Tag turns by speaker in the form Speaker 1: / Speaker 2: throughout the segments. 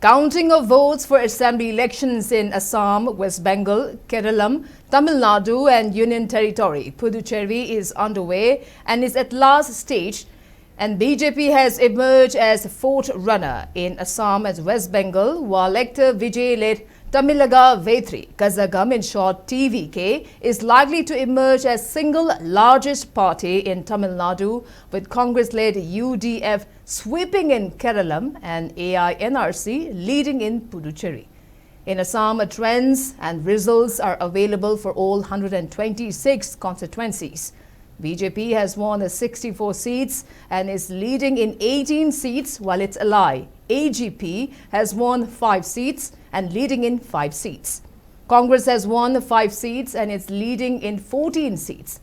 Speaker 1: Counting of votes for assembly elections in Assam, West Bengal, Kerala, Tamil Nadu and Union Territory, Puduchhery is underway and is at last stage, and BJP has emerged as fourth runner in Assam and West Bengal, while actor Vijay-led Tamilaga Vetri Kazagam, in short TVK, is likely to emerge as single largest party in Tamil Nadu, with Congress-led UDF sweeping in Kerala and Ainrc leading in Puduchhery. In Assam, trends and results are available for all 126 constituencies. BJP has won 64 seats and is leading in 18 seats, while its ally AGP has won 5 seats and leading in 5 seats. Congress has won 5 seats and is leading in 14 seats.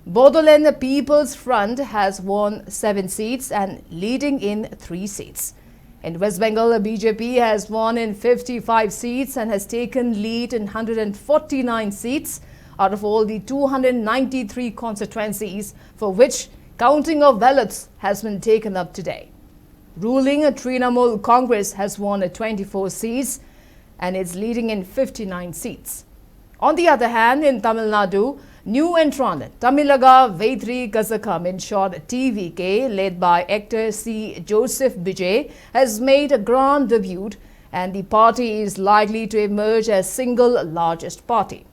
Speaker 1: Bodoland People's Front has won 7 seats and leading in 3 seats. In West Bengal, BJP has won in 55 seats and has taken lead in 149 seats out of all the 293 constituencies for which counting of ballots has been taken up today. Ruling Trinamool Congress has won 24 seats and is leading in 59 seats. On the other hand, in Tamil Nadu, new entrant Tamilaga Vetri Kazagam, in short TVK, led by actor C. Joseph Vijay, has made a grand debut, and the party is likely to emerge as single largest party.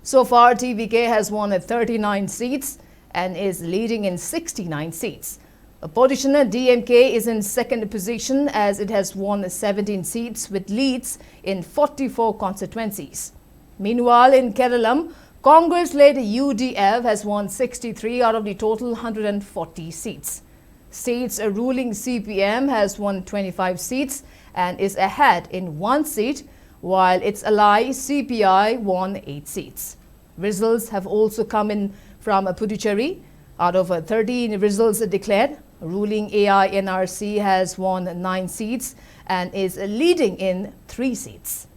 Speaker 1: So far, TVK has won 39 seats and is leading in 69 seats. Opposition DMK is in second position as it has won 17 seats with leads in 44 constituencies. Meanwhile, in Kerala, Congress-led UDF has won 63 out of the total 140 seats. State's ruling CPM has won 25 seats and is ahead in 1 seat, while its ally CPI won 8 seats. Results have also come in from Puduchhery. Out of 13 results declared, ruling Ainrc has won 9 seats and is leading in 3 seats.